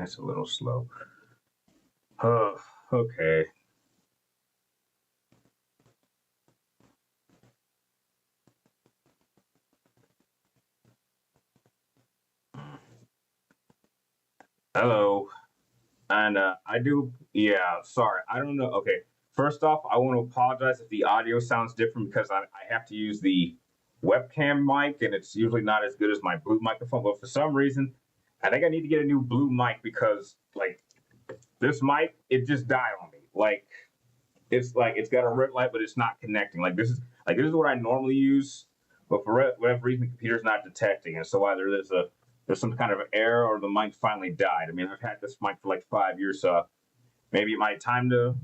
It's a little slow. Oh, okay. Hello. And I do, yeah, sorry. I don't know. Okay. First off, I want to apologize if the audio sounds different because I have to use the webcam mic and it's usually not as good as my blue microphone. But for some reason, I think I need to get a new blue mic because, like, this mic, it just died on me. Like it's got a red light, but it's not connecting. This is what I normally use, but for whatever reason, the computer's not detecting, and so either there's some kind of error or the mic finally died. I mean, I've had this mic for like 5 years, so maybe it might time to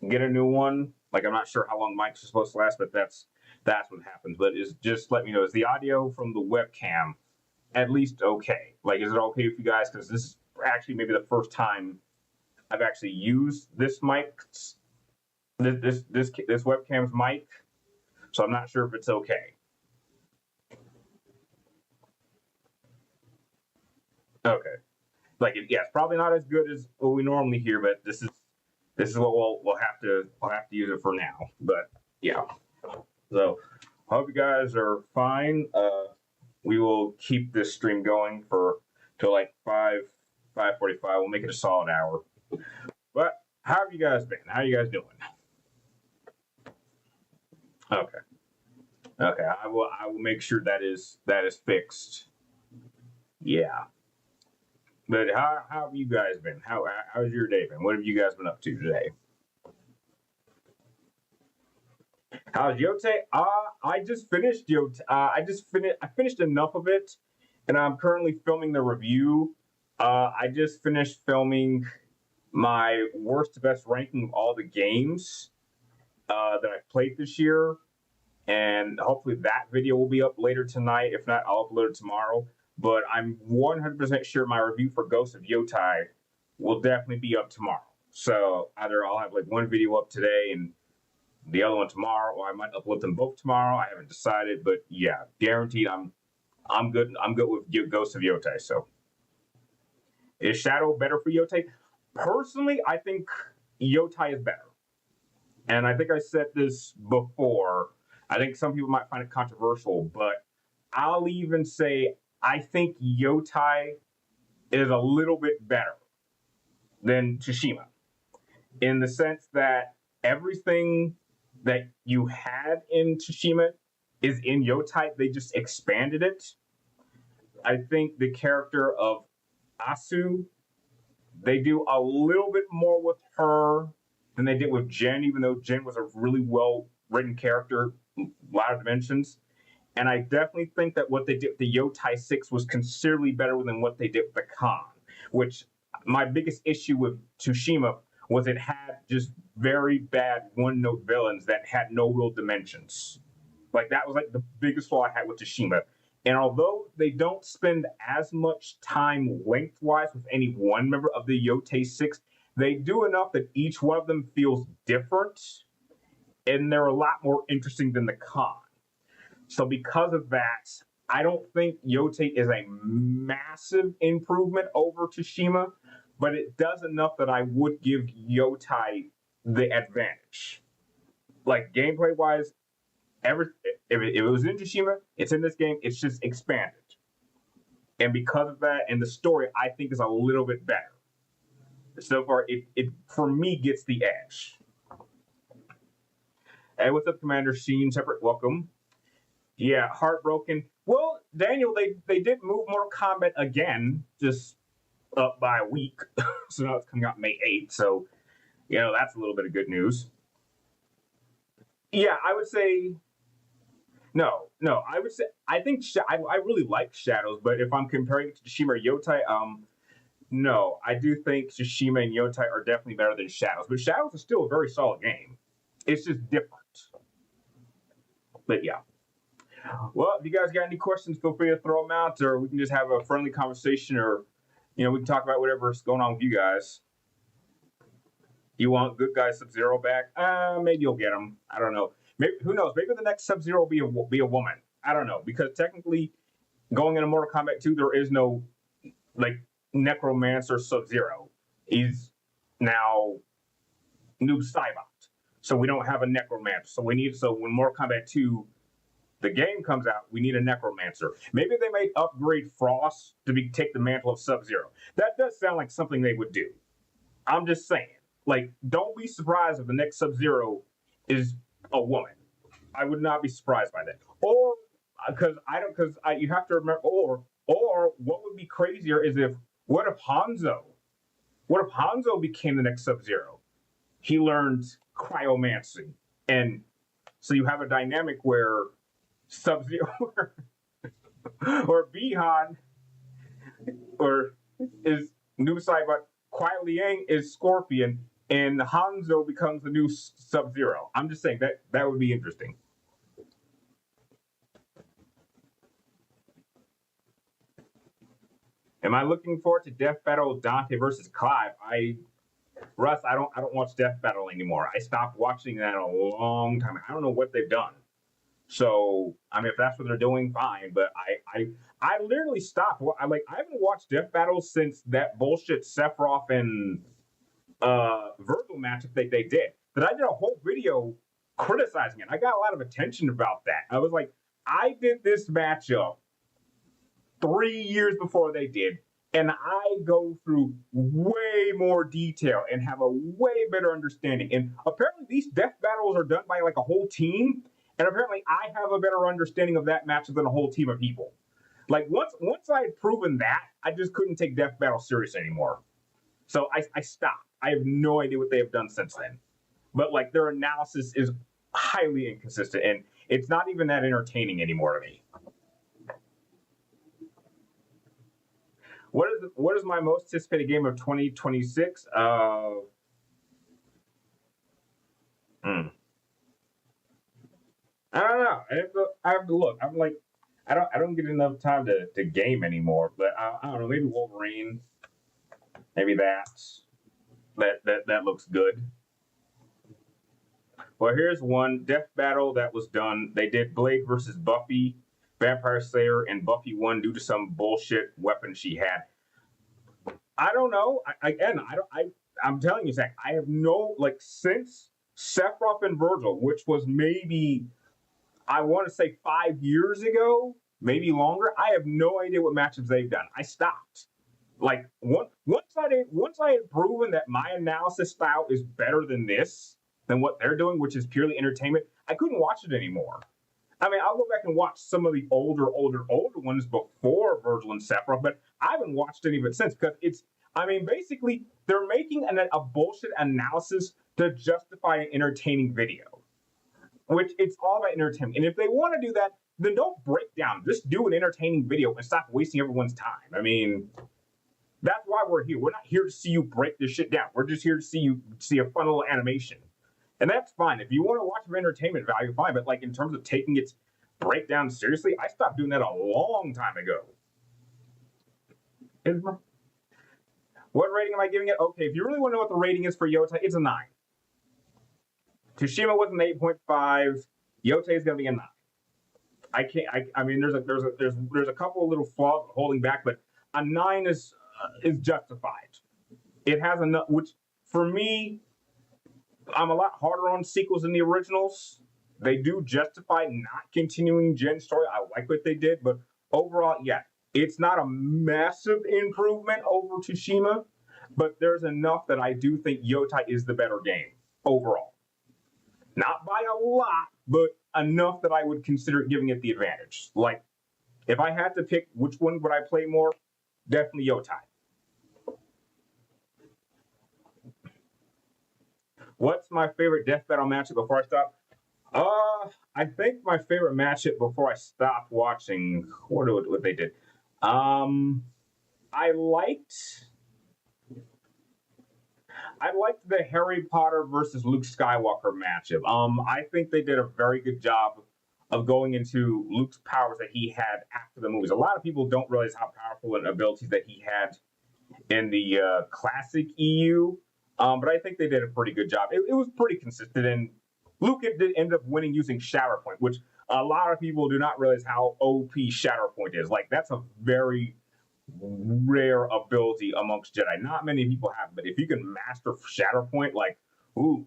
get a new one. Like I'm not sure how long mics are supposed to last, but that's what happens. But is just let me know, is the audio from the webcam at least okay? Like, is it okay with you guys? Because this is actually maybe the first time I've actually used this mic, this webcam's mic, so I'm not sure if it's okay. Okay, like yeah, it's probably not as good as what we normally hear, but this is what we'll have to use it for now. But yeah, so hope you guys are fine. We will keep this stream going for till like 5:45. We'll make it a solid hour. But how have you guys been? How are you guys doing? Okay. Okay, I will make sure that is fixed. Yeah. But how have you guys been? How's your day been? What have you guys been up to today? How's Yote? I just finished Yote. I finished enough of it, and I'm currently filming the review. I just finished filming my worst to best ranking of all the games that I played this year, and hopefully that video will be up later tonight. If not, I'll upload it tomorrow. But I'm 100% sure my review for Ghost of Yotai will definitely be up tomorrow. So either I'll have like one video up today and the other one tomorrow, or I might upload them both tomorrow. I haven't decided, but yeah, guaranteed I'm good. I'm good with Ghost of Yotai. So is Shadow better for Yotai? Personally, I think Yotai is better. And I think I said this before. I think some people might find it controversial, but I'll even say I think Yotai is a little bit better than Tsushima in the sense that everything that you had in Tsushima is in Yotai. They just expanded it. I think the character of Asu, they do a little bit more with her than they did with Jen, even though Jen was a really well written character, a lot of dimensions. And I definitely think that what they did with the Yotai 6 was considerably better than what they did with the Khan, which my biggest issue with Tsushima was it had just very bad one-note villains that had no real dimensions. Like that was like the biggest flaw I had with Tsushima. And although they don't spend as much time lengthwise with any one member of the Yotai 6, they do enough that each one of them feels different, and they're a lot more interesting than the Khan. So because of that, I don't think Yote is a massive improvement over Tsushima, but it does enough that I would give Yotai the advantage. Like gameplay wise, if it was in Tsushima, it's in this game. It's just expanded, and because of that, and the story I think is a little bit better. So far, it for me gets the edge. Hey, what's up, Commander Sheen? Separate welcome. Yeah, heartbroken. Well, Daniel, they did move Mortal Kombat again, just up by a week. So now it's coming out May 8th. So, that's a little bit of good news. Yeah, I would say no. I would say I think I really like Shadows, but if I'm comparing it to Tsushima or Yotai, no, I do think Tsushima and Yotai are definitely better than Shadows. But Shadows is still a very solid game. It's just different. But yeah. Well, if you guys got any questions, feel free to throw them out, or we can just have a friendly conversation, or we can talk about whatever's going on with you guys. You want Good Guy Sub-Zero back? Maybe you'll get him. I don't know. Maybe, who knows? Maybe the next Sub-Zero will be a woman. I don't know, because technically, going into Mortal Kombat 2, there is no like Necromancer Sub-Zero. He's now Noob Saibot. So we don't have a Necromancer. So when Mortal Kombat 2 the game comes out, we need a Necromancer. Maybe they might upgrade Frost to take the mantle of Sub-Zero. That does sound like something they would do. I'm just saying. Like, don't be surprised if the next Sub-Zero is a woman. I would not be surprised by that. Or because you have to remember. Or what would be crazier is what if Hanzo became the next Sub-Zero? He learned cryomancy, and so you have a dynamic where Sub-Zero or Bihan or is Noob Saibot, Kuai Liang is Scorpion, and Hanzo becomes the new Sub-Zero. I'm just saying that would be interesting. Am I looking forward to Death Battle Dante versus Clive? Russ, I don't watch Death Battle anymore. I stopped watching that a long time. I don't know what they've done. So I mean, if that's what they're doing, fine. But I literally stopped. I haven't watched Death Battle since that bullshit Sephiroth and Virgil matchup they did. That I did a whole video criticizing it. I got a lot of attention about that. I was like, I did this matchup 3 years before they did, and I go through way more detail and have a way better understanding. And apparently these death battles are done by like a whole team, and apparently I have a better understanding of that matchup than a whole team of people. Like once I had proven that, I just couldn't take death battle serious anymore. So I stopped. I have no idea what they have done since then. But like their analysis is highly inconsistent, and it's not even that entertaining anymore to me. What is my most anticipated game of 2026? I don't know. I have to look. I'm like, I don't get enough time to game anymore. But I don't know. Maybe Wolverine. Maybe that looks good. Well, here's one Death Battle that was done. They did Blade versus Buffy, Vampire Slayer, and Buffy won due to some bullshit weapon she had. I don't know. I'm telling you, Zach, I have no, like, since Sephiroth and Virgil, which was maybe, I want to say 5 years ago, maybe longer, I have no idea what matchups they've done. I stopped. Like, once I had proven that my analysis style is better than what they're doing, which is purely entertainment, I couldn't watch it anymore. I mean, I'll go back and watch some of the older ones before Virgil and Sephiroth, but I haven't watched any of it since because basically they're making a bullshit analysis to justify an entertaining video, which it's all about entertainment. And if they want to do that, then don't break down. Just do an entertaining video and stop wasting everyone's time. I mean, that's why we're here. We're not here to see you break this shit down. We're just here to see a fun little animation. And that's fine. If you want to watch for entertainment value, fine. But like in terms of taking its breakdown seriously, I stopped doing that a long time ago. What rating am I giving it? Okay, if you really want to know what the rating is for Yotei, it's a 9. Tsushima was an 8.5. Yotei is going to be a 9. I mean, there's a couple of little flaws holding back, but a 9 is justified. It has enough, which for me, I'm a lot harder on sequels than the originals. They do justify not continuing Jen's story. I like what they did, but overall, yeah, it's not a massive improvement over Tsushima, but there's enough that I do think Yotei is the better game overall. Not by a lot, but enough that I would consider giving it the advantage. Like, if I had to pick which one would I play more, definitely Yotei. What's my favorite Death Battle matchup before I stop? I think my favorite matchup before I stopped watching, what they did. I liked the Harry Potter versus Luke Skywalker matchup. I think they did a very good job of going into Luke's powers that he had after the movies. A lot of people don't realize how powerful and abilities that he had in the classic EU. But I think they did a pretty good job. It was pretty consistent, and Luke did end up winning using Shatterpoint, which a lot of people do not realize how OP Shatterpoint is. Like, that's a very rare ability amongst Jedi. Not many people have, but if you can master Shatterpoint, like, ooh,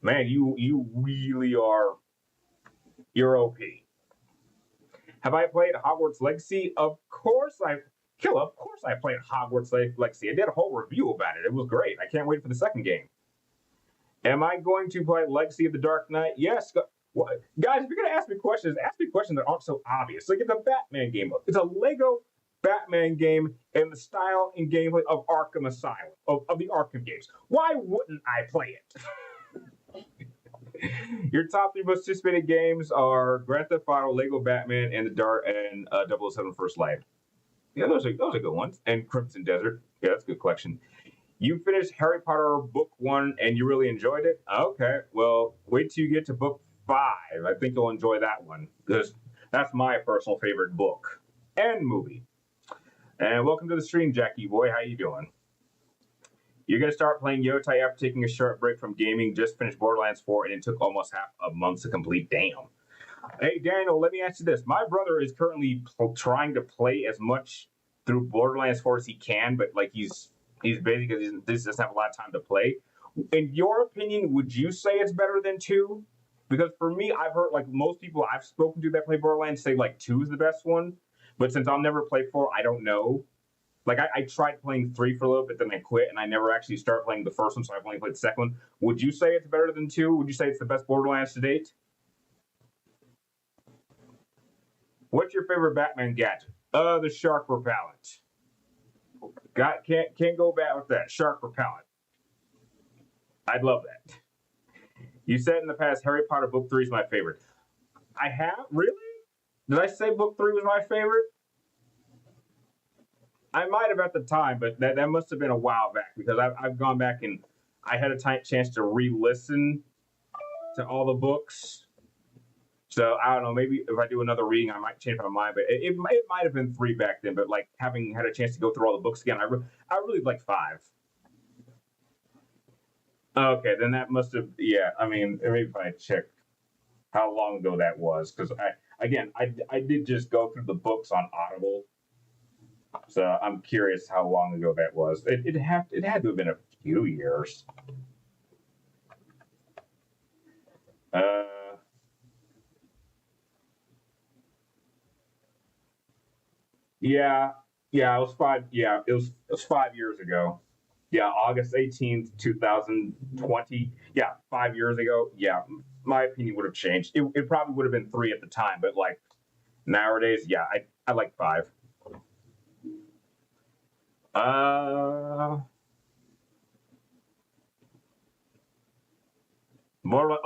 man, you really are, you're OP. Have I played Hogwarts Legacy? Of course of course I played Hogwarts Legacy. I did a whole review about it. It was great. I can't wait for the second game. Am I going to play Legacy of the Dark Knight? Yes. Guys, if you're going to ask me questions that aren't so obvious. Like, it's a Batman game. It's a Lego Batman game in the style and gameplay of Arkham Asylum, of the Arkham games. Why wouldn't I play it? Your top 3 most anticipated games are Grand Theft Auto, Lego Batman, and the Dark and 007 First Light. Yeah, those are good ones. And Crimson Desert. Yeah, that's a good collection. You finished Harry Potter book 1 and you really enjoyed it? Okay, well, wait till you get to book 5. I think you'll enjoy that one because that's my personal favorite book and movie. And welcome to the stream, Jackie boy. How you doing? You're going to start playing Yotai after taking a short break from gaming. Just finished Borderlands 4 and it took almost half a month to complete. Damn. Hey, Daniel, let me ask you this. My brother is currently trying to play as much through Borderlands 4 as he can, but like he's busy because he doesn't have a lot of time to play. In your opinion, would you say it's better than 2? Because for me, I've heard like most people I've spoken to that play Borderlands say like 2 is the best one. But since I'll never play 4, I don't know. Like I tried playing 3 for a little bit, then I quit, and I never actually started playing the first one, so I've only played the second one. Would you say it's better than 2? Would you say it's the best Borderlands to date? What's your favorite Batman gadget? The shark repellent. Can't go bad with that. Shark repellent. I'd love that. You said in the past Harry Potter book 3 is my favorite. I have? Really? Did I say book 3 was my favorite? I might have at the time, but that must have been a while back because I've gone back and I had a chance to re-listen to all the books. So I don't know. Maybe if I do another reading, I might change my mind. But it might have been 3 back then. But like having had a chance to go through all the books again, I really like 5. Okay, then that must have. Yeah, I mean, maybe if I check how long ago that was, because I did just go through the books on Audible, so I'm curious how long ago that was. It had to have been a few years. Yeah, it was 5. Yeah, it was 5 years ago. Yeah, August 18th, 2020. Yeah, 5 years ago. Yeah, my opinion would have changed. It probably would have been 3 at the time, but like nowadays, yeah, I like 5.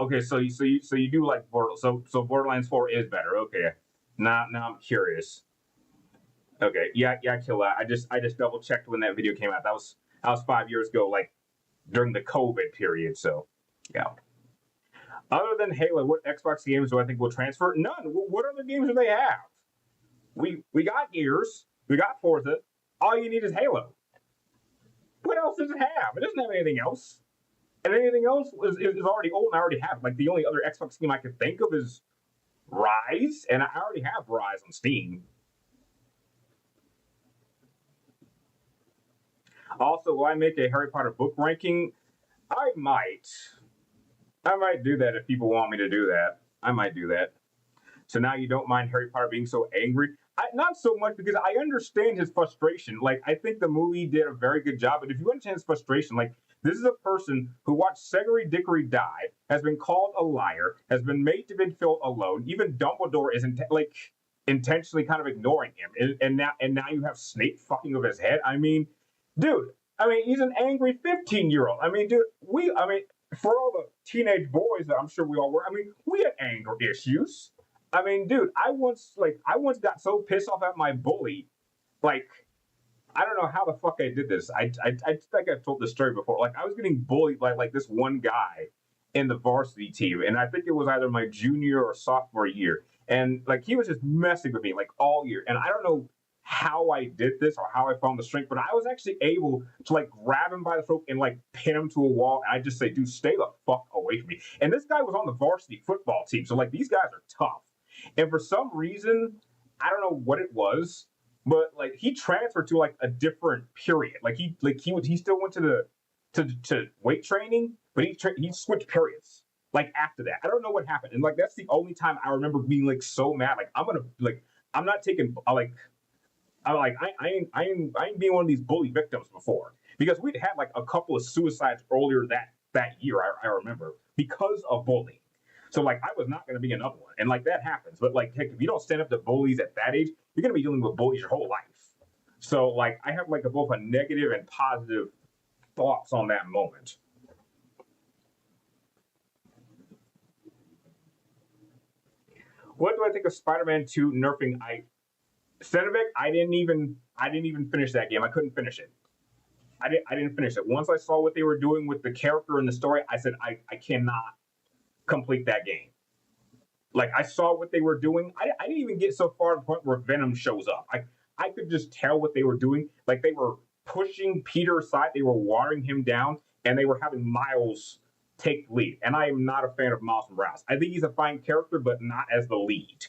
Okay, so you do like Borderlands. So Borderlands 4 is better. Okay, now I'm curious. Okay, yeah, kill that. I just double checked when that video came out. That was 5 years ago, like during the COVID period. So, yeah. Other than Halo, what Xbox games do I think will transfer? None. What other games do they have? We got Gears, we got Forza. All you need is Halo. What else does it have? It doesn't have anything else. And anything else is already old and I already have it. Like the only other Xbox game I could think of is Rise, and I already have Rise on Steam. Also, will I make a Harry Potter book ranking? I might do that if people want me to do that. I might do that. So now you don't mind Harry Potter being so angry? Not so much because I understand his frustration. Like, I think the movie did a very good job. But if you understand his frustration, like, this is a person who watched Cedric Diggory die, has been called a liar, has been made to be felt alone. Even Dumbledore is intentionally kind of ignoring him. And now you have Snape fucking with his head. I mean, dude, he's an angry 15-year-old. Dude, for all the teenage boys that I'm sure we all were, we had anger issues. Dude, I once got so pissed off at my bully, like, I don't know how the fuck I did this. I think I've told this story before. Like, I was getting bullied by like this one guy in the varsity team, and I think it was either my junior or sophomore year, and like he was just messing with me like all year, and I don't know how I did this or how I found the strength, but I was actually able to like grab him by the throat and like pin him to a wall. And I just say, dude, stay the fuck away from me. And this guy was on the varsity football team. So like these guys are tough. And for some reason, I don't know what it was, but like he transferred to like a different period. He still went to the to weight training, but he switched periods. Like after that, I don't know what happened, and like that's the only time I remember being like so mad. Like I'm not taking I ain't being one of these bully victims before, because we'd had like a couple of suicides earlier that year. I remember, because of bullying. So like I was not going to be another one, and like that happens. But like heck, if you don't stand up to bullies at that age, you're going to be dealing with bullies your whole life. So like I have like both a negative and positive thoughts on that moment. What do I think of Spider-Man 2 nerfing Cenovic? I didn't even finish that game. I couldn't finish it. I didn't finish it. Once I saw what they were doing with the character and the story, I said I cannot complete that game. Like I saw what they were doing. I didn't even get so far to the point where Venom shows up. I could just tell what they were doing. Like they were pushing Peter aside, they were watering him down, and they were having Miles take the lead. And I am not a fan of Miles Morales. I think he's a fine character, but not as the lead.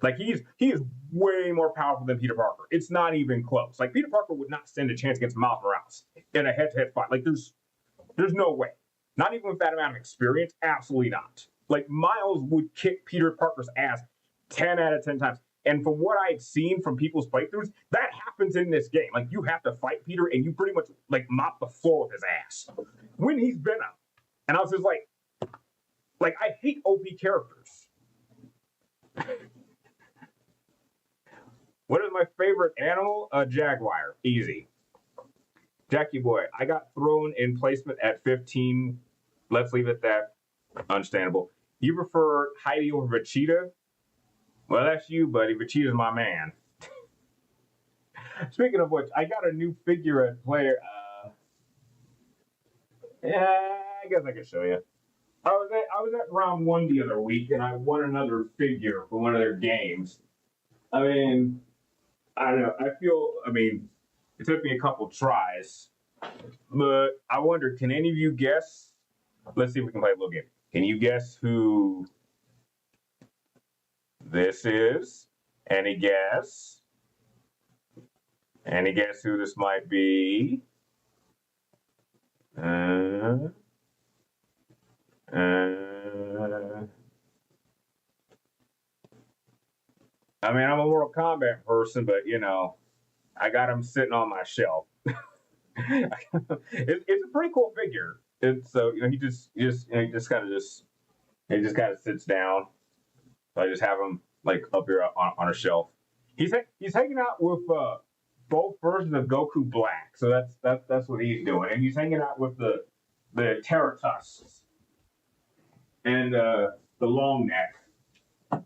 Like he is way more powerful than Peter Parker. It's not even close. Like Peter Parker would not stand a chance against Miles Morales in a head-to-head fight. Like there's no way. Not even with that amount of experience. Absolutely not. Like Miles would kick Peter Parker's ass 10 out of 10 times. And from what I've seen from people's playthroughs, that happens in this game. Like you have to fight Peter, and you pretty much like mop the floor with his ass when he's Venom. And I was just like I hate OP characters. What is my favorite animal? A jaguar. Easy. Jackie boy, I got thrown in placement at 15. Let's leave it at that. Understandable. You prefer Heidi over Vegeta? Well, that's you, buddy. Vegeta's my man. Speaking of which, I got a new figure at player. Yeah, I guess I can show you. I was at round one the other week, and I won another figure for one of their games. I mean, I don't know. I mean, it took me a couple tries, but I wonder, can any of you guess? Let's see if we can play a little game. Can you guess who this is? Any guess? Any guess who this might be? I mean, I'm a Mortal Kombat person, but you know, I got him sitting on my shelf. It's a pretty cool figure. It's so you know he just kind of sits down. So I just have him like up here on a shelf. He's hanging out with both versions of Goku Black, so that's what he's doing, and he's hanging out with the Terratusks and the Long Neck.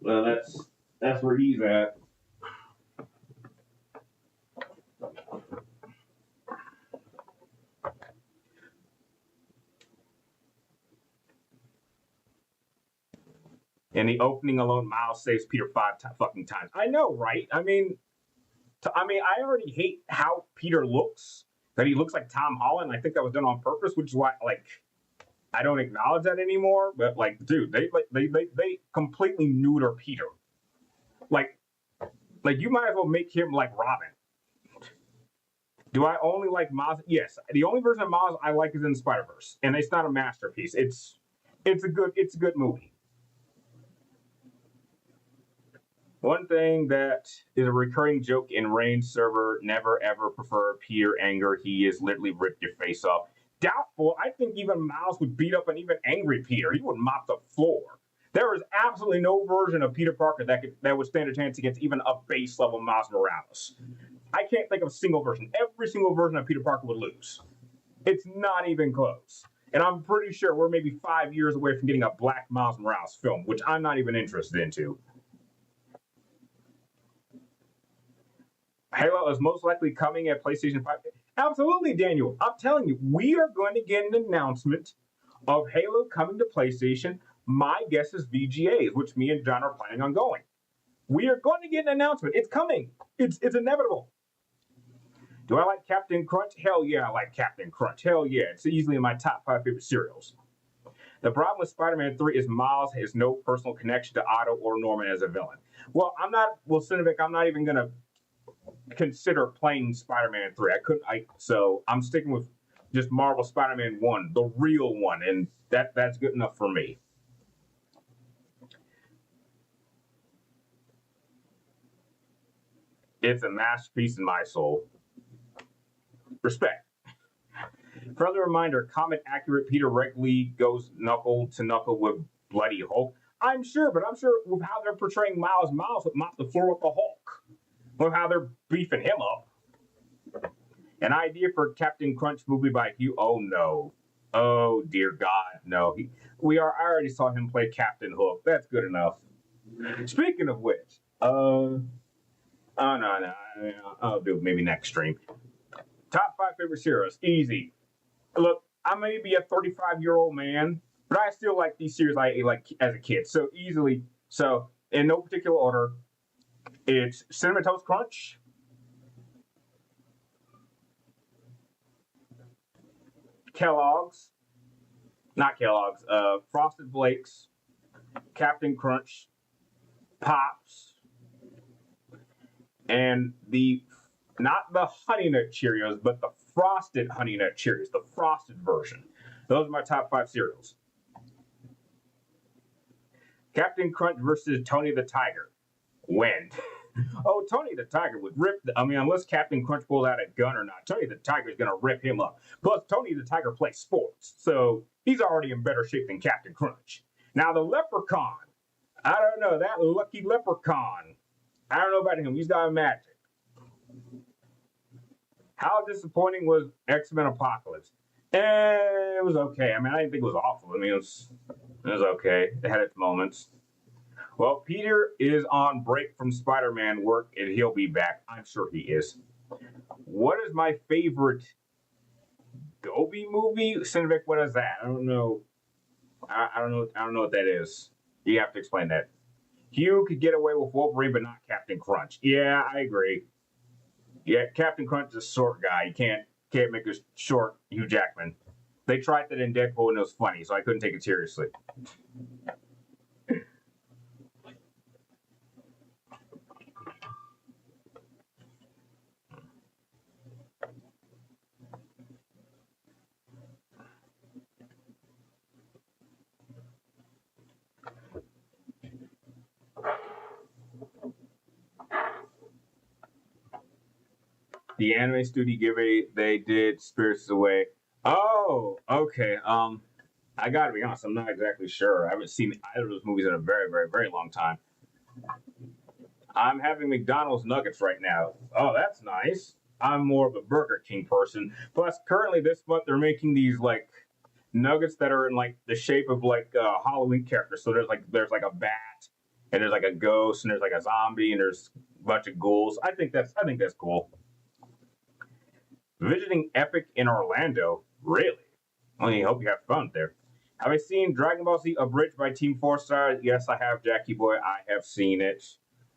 Well, that's where he's at. In the opening alone, Miles saves Peter fucking times. I know, right? I mean, I already hate how Peter looks. That he looks like Tom Holland. I think that was done on purpose, which is why, like, I don't acknowledge that anymore. But like, dude, they completely neuter Peter. Like you might as well make him like Robin. Do I only like Miles? Yes, the only version of Miles I like is in Spider-Verse, and it's not a masterpiece. It's a good movie. One thing that is a recurring joke in Reign's server: never ever prefer Peter anger. He is literally ripped your face off. Doubtful. I think even Miles would beat up an even angry Peter. He would mop the floor. There is absolutely no version of Peter Parker that would stand a chance against even a base level Miles Morales. I can't think of a single version. Every single version of Peter Parker would lose. It's not even close. And I'm pretty sure we're maybe 5 years away from getting a Black Miles Morales film, which I'm not even interested into. Halo is most likely coming at PlayStation 5. Absolutely, Daniel. I'm telling you, we are going to get an announcement of Halo coming to PlayStation. My guess is VGAs, which me and John are planning on going. We are going to get an announcement. It's coming. It's inevitable. Do I like Captain Crunch? Hell yeah, I like Captain Crunch. Hell yeah, it's easily in my top 5 favorite cereals. The problem with Spider-Man 3 is Miles has no personal connection to Otto or Norman as a villain. Well, Cinevic, I'm not even going to consider playing Spider-Man 3. So I'm sticking with just Marvel Spider-Man 1, the real one, and that's good enough for me. It's a masterpiece in my soul. Respect. Further reminder, comic accurate Peter regularly goes knuckle to knuckle with Bloody Hulk. I'm sure with how they're portraying Miles would mop the floor with the Hulk. With how they're beefing him up. An idea for Captain Crunch movie by Hugh. Oh no. Oh dear God, no. I already saw him play Captain Hook. That's good enough. Speaking of which, oh no, I'll do it maybe next stream. Top 5 favorite heroes, easy. Look, I may be a 35-year-old man, but I still like these series I like as a kid. So easily, so in no particular order, it's Cinnamon Toast Crunch, Kellogg's, not Kellogg's, Frosted Flakes, Captain Crunch, Pops, and not the Honey Nut Cheerios, but the Frosted Honey Nut Cheerios, the frosted version. Those are my top 5 cereals. Captain Crunch versus Tony the Tiger. When? Oh, Tony the Tiger would rip. Unless Captain Crunch pulls out a gun or not, Tony the Tiger is going to rip him up. Plus, Tony the Tiger plays sports, so he's already in better shape than Captain Crunch. Now, the Leprechaun. I don't know. That lucky Leprechaun. I don't know about him. He's got magic. How disappointing was X-Men Apocalypse? It was okay. I didn't think it was awful. It was okay. It had its moments. Well, Peter is on break from Spider-Man work, and he'll be back. I'm sure he is. What is my favorite Gobi movie? Cinevic, what is that? I don't know. I don't know what that is. You have to explain that. Hugh could get away with Wolverine, but not Captain Crunch. Yeah, I agree. Yeah, Captain Crunch is a short guy. You can't make a short Hugh Jackman. They tried that in Deadpool, and it was funny, so I couldn't take it seriously. The anime studio Ghibli, they did Spirits Away. Oh, okay. I gotta be honest, I'm not exactly sure. I haven't seen either of those movies in a very, very, very long time. I'm having McDonald's nuggets right now. Oh, that's nice. I'm more of a Burger King person. Plus, currently this month they're making these like nuggets that are in like the shape of like Halloween characters. So there's like a bat, and there's like a ghost, and there's like a zombie, and there's a bunch of ghouls. I think that's cool. Visiting Epic in Orlando, really? I hope you have fun there. Have I seen Dragon Ball Z Abridged by Team 4 Star? Yes, I have, Jackie Boy. I have seen it.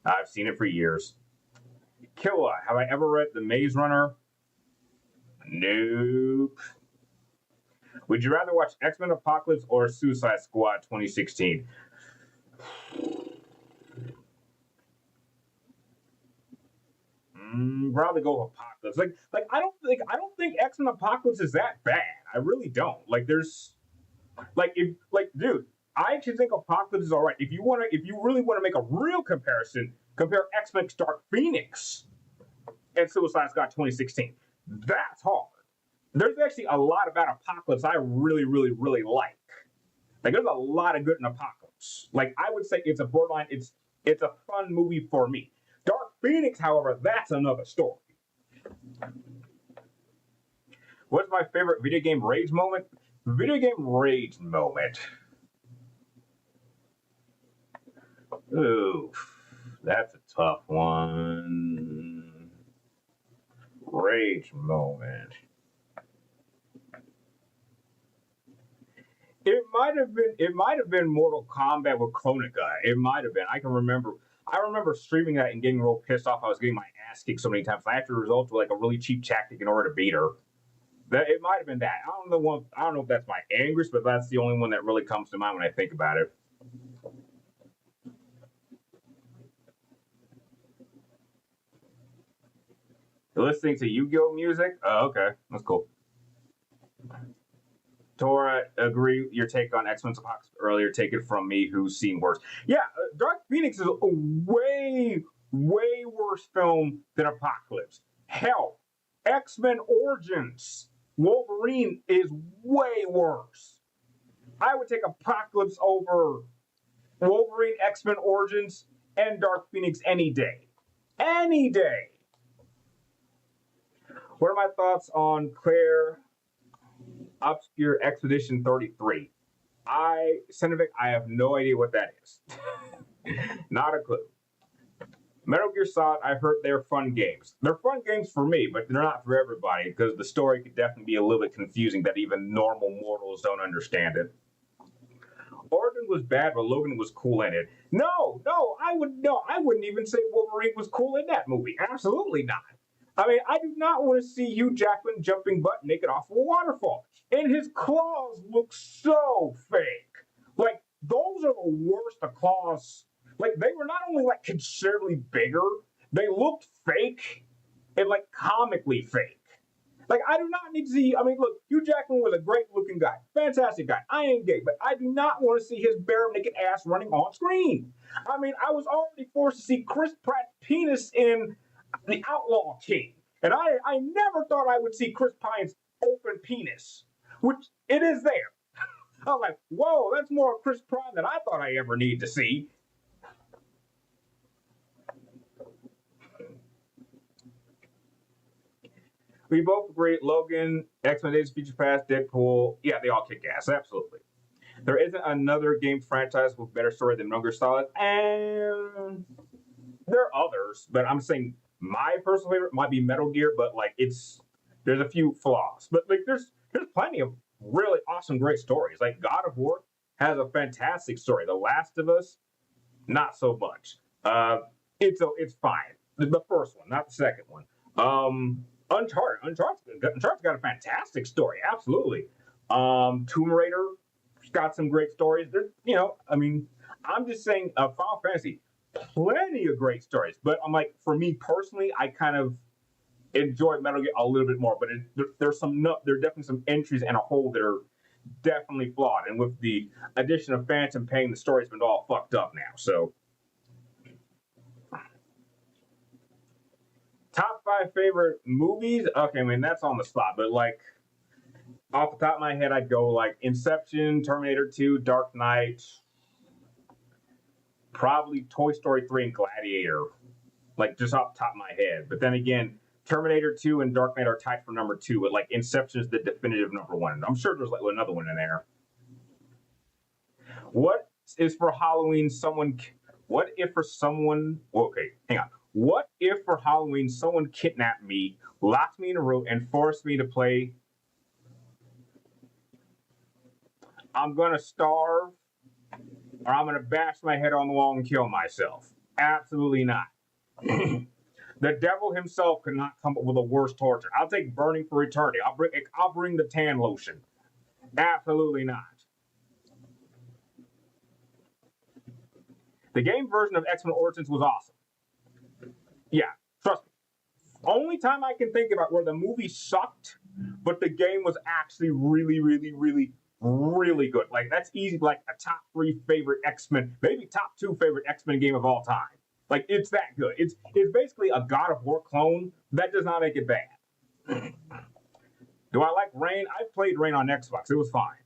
I've seen it for years. Killa, have I ever read The Maze Runner? Nope. Would you rather watch X-Men Apocalypse or Suicide Squad 2016? Probably go with Apocalypse. I don't think X-Men Apocalypse is that bad. I really don't. Dude, I actually think Apocalypse is all right. If you really want to make a real comparison, compare X-Men Dark Phoenix and Suicide Squad 2016. That's hard. There's actually a lot about Apocalypse I really, really, really like. Like, there's a lot of good in Apocalypse. Like, I would say it's a borderline. It's a fun movie for me. Dark Phoenix, however, that's another story. What's my favorite video game rage moment? Video game rage moment. Oof, that's a tough one. Rage moment. It might have been Mortal Kombat with Kronika. It might have been. I remember streaming that and getting real pissed off. I was getting my ass kicked so many times. I had to resort to like a really cheap tactic in order to beat her. That it might have been that. I don't know if that's my angriest, but that's the only one that really comes to mind when I think about it. Listening to Yu-Gi-Oh music? Oh, okay, that's cool. Tora, agree your take on X-Men Apocalypse earlier. Take it from me, who's seen worse. Yeah, Dark Phoenix is a way worse film than Apocalypse. Hell, X-Men Origins Wolverine is way worse. I would take Apocalypse over Wolverine X-Men Origins and Dark Phoenix any day. Any day. What are my thoughts on Claire Obscure Expedition 33? Cinevic, I have no idea what that is. Not a clue. Metal Gear Solid, I've heard they're fun games. They're fun games for me, but they're not for everybody because the story could definitely be a little bit confusing that even normal mortals don't understand it. Origin was bad, but Logan was cool in it. No, I wouldn't even say Wolverine was cool in that movie. Absolutely not. I mean, I do not want to see Hugh Jackman jumping butt naked off of a waterfall. And his claws look so fake. Like, those are the worst of claws. Like, they were not only, like, considerably bigger, they looked fake and, like, comically fake. Like, I do not need to see, I mean, look, Hugh Jackman was a great-looking guy. Fantastic guy. I ain't gay, but I do not want to see his bare naked ass running on screen. I mean, I was already forced to see Chris Pratt's penis in The Outlaw King. And I never thought I would see Chris Pine's open penis, which it is there. I was like, whoa, that's more Chris Pine than I thought I ever need to see. We both agree, Logan, X-Men Days of Future Past, Deadpool, yeah, they all kick ass, absolutely. There isn't another game franchise with better story than Metal Gear Solid, and there are others, but I'm saying my personal favorite might be Metal Gear, but like there's a few flaws. But like there's plenty of really awesome, great stories. Like God of War has a fantastic story. The Last of Us, not so much. It's fine. The first one, not the second one. Uncharted's got a fantastic story, absolutely. Tomb Raider got some great stories. I mean, I'm just saying, Final Fantasy, plenty of great stories. But I'm like, for me personally, I kind of enjoy Metal Gear a little bit more. But there are definitely some entries in a whole that are definitely flawed. And with the addition of Phantom Pain, the story's been all fucked up now. So, top 5 favorite movies? Okay, I mean, that's on the spot. But like, off the top of my head, I'd go like Inception, Terminator 2, Dark Knight, probably Toy Story 3 and Gladiator, like just off the top of my head. But then again, Terminator 2 and Dark Knight are tied for number 2, but like Inception is the definitive number 1. I'm sure there's like another one in there. What is for Halloween what if for someone, okay, hang on. What if for Halloween someone kidnapped me, locked me in a room, and forced me to play I'm gonna starve or I'm gonna bash my head on the wall and kill myself? Absolutely not. The devil himself could not come up with a worse torture. I'll take burning for eternity. I'll bring the tan lotion. Absolutely not. The game version of X-Men Origins was awesome. Yeah, trust me. Only time I can think about where the movie sucked, but the game was actually really, really, really, really good. Like, that's easy, like a top 3 favorite X-Men, maybe top 2 favorite X-Men game of all time. Like, it's that good. It's basically a God of War clone. That does not make it bad. Do I like Rain? I played Rain on Xbox. It was fine.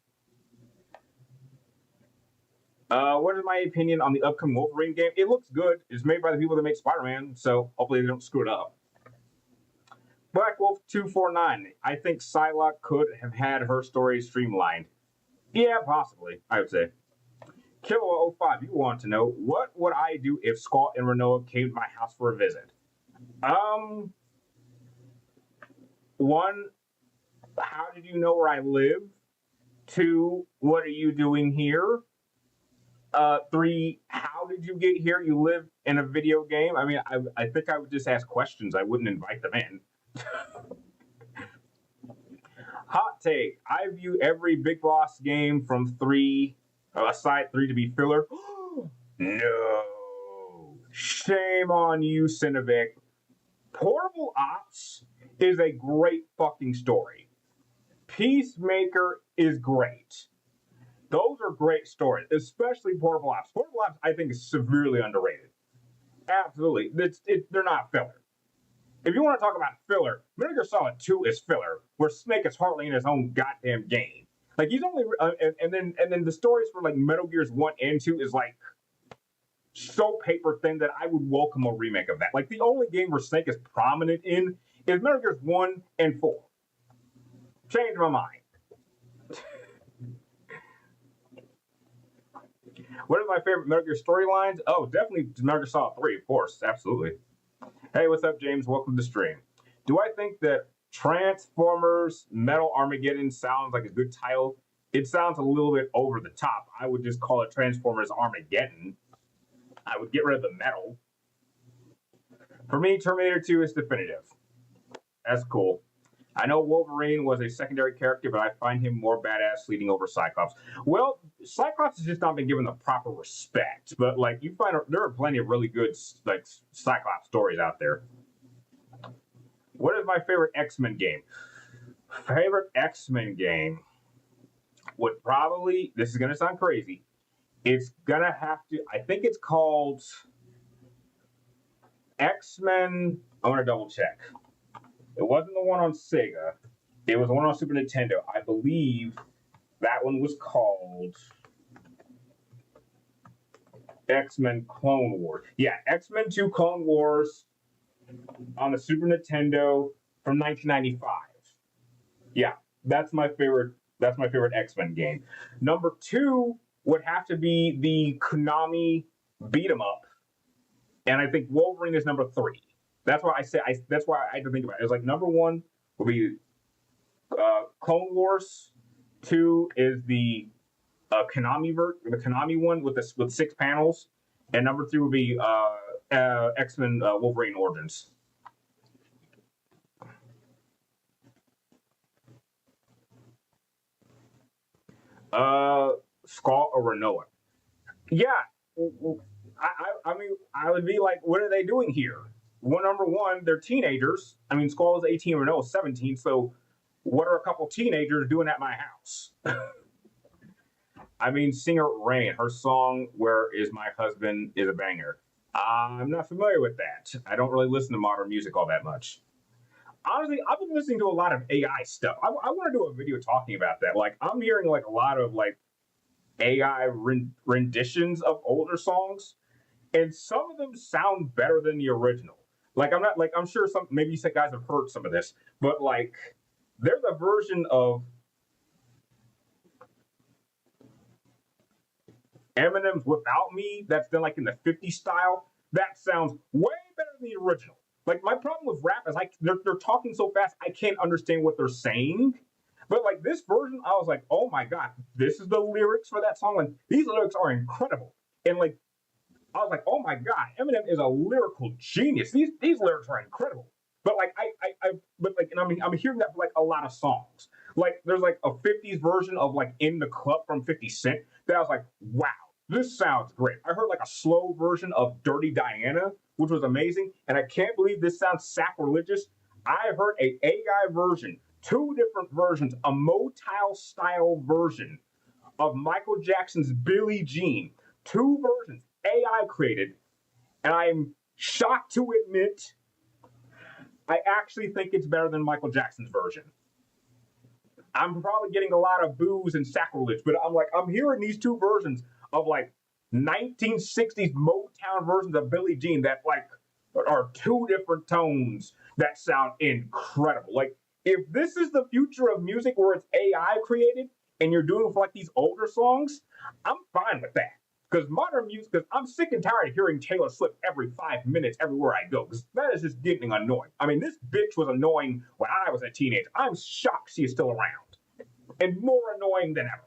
What is my opinion on the upcoming Wolverine game? It looks good. It's made by the people that make Spider-Man, so hopefully they don't screw it up. Black Wolf 249. I think Psylocke could have had her story streamlined. Yeah, possibly, I would say. Kilo 05, you want to know, what would I do if Scott and Renoa came to my house for a visit? One, how did you know where I live? 2, what are you doing here? 3, how did you get here? You live in a video game? I mean, I think I would just ask questions. I wouldn't invite them in. Hot take. I view every Big Boss game from 3, aside 3 to be filler. No. Shame on you, Cinevic. Portable Ops is a great fucking story. Peacemaker is great. Those are great stories, especially Portable Ops. Portable Ops, I think, is severely underrated. Absolutely. They're not filler. If you want to talk about filler, Metal Gear Solid 2 is filler, where Snake is hardly in his own goddamn game. Like he's only, and then the stories for like Metal Gears 1 and 2 is like so paper thin that I would welcome a remake of that. Like the only game where Snake is prominent in is Metal Gears 1 and 4. Changed my mind. What are my favorite Metal Gear storylines? Oh, definitely Metal Gear Solid 3, of course. Absolutely. Hey, what's up, James? Welcome to the stream. Do I think that Transformers Metal Armageddon sounds like a good title? It sounds a little bit over the top. I would just call it Transformers Armageddon. I would get rid of the metal. For me, Terminator 2 is definitive. That's cool. I know Wolverine was a secondary character, but I find him more badass leading over Cyclops. Well, Cyclops has just not been given the proper respect. But like you find, there are plenty of really good like Cyclops stories out there. What is my favorite X-Men game? Favorite X-Men game would probably, this is gonna sound crazy. It's gonna have to. I think it's called X-Men. I want to double check. It wasn't the one on Sega. It was the one on Super Nintendo. I believe that one was called X-Men Clone Wars. Yeah, X-Men 2 Clone Wars on the Super Nintendo from 1995. Yeah, that's my favorite. That's my favorite X-Men game. Number 2 would have to be the Konami beat 'em up, and I think Wolverine is number 3. That's why I said. That's why I had to think about it. It's like number 1 will be Clone Wars. 2 is the the Konami one with 6 panels, and number 3 will be X-Men Wolverine Origins. Skull or Renoa? Yeah, I mean, I would be like, what are they doing here? Well, number 1, they're teenagers. I mean, Skull is 18, Renoa is 17. So, what are a couple teenagers doing at my house? I mean, singer Rain, her song "Where Is My Husband" is a banger. I'm not familiar with that. I don't really listen to modern music all that much. Honestly, I've been listening to a lot of AI stuff. I want to do a video talking about that. Like, I'm hearing like a lot of like AI renditions of older songs, and some of them sound better than the original. Like, I'm not like I'm sure some maybe you guys have heard some of this, but like there's a version of Eminem's "Without Me" that's done like in the 50s style. That sounds way better than the original. Like my problem with rap is like they're talking so fast I can't understand what they're saying. But like this version, I was like, oh my god, this is the lyrics for that song. Like these lyrics are incredible. And like I was like, oh my god, Eminem is a lyrical genius. These lyrics are incredible. But like but like and I'm hearing that for like a lot of songs. Like there's like a 50s version of like "In the Club" from 50 Cent that I was like, wow, this sounds great. I heard like a slow version of "Dirty Diana," which was amazing, and I can't believe this sounds sacrilegious. I heard a AI version, 2 different versions, a Motown style version of Michael Jackson's "Billie Jean." 2 versions AI created, and I'm shocked to admit I actually think it's better than Michael Jackson's version. I'm probably getting a lot of boos and sacrilege, but I'm hearing these 2 versions of like 1960s Motown versions of "Billie Jean" that like are 2 different tones that sound incredible. Like if this is the future of music where it's AI created and you're doing it for like these older songs, I'm fine with that. Because modern music, because I'm sick and tired of hearing Taylor Swift every 5 minutes everywhere I go. Because that is just getting annoying. I mean, this bitch was annoying when I was a teenager. I'm shocked she is still around. And more annoying than ever.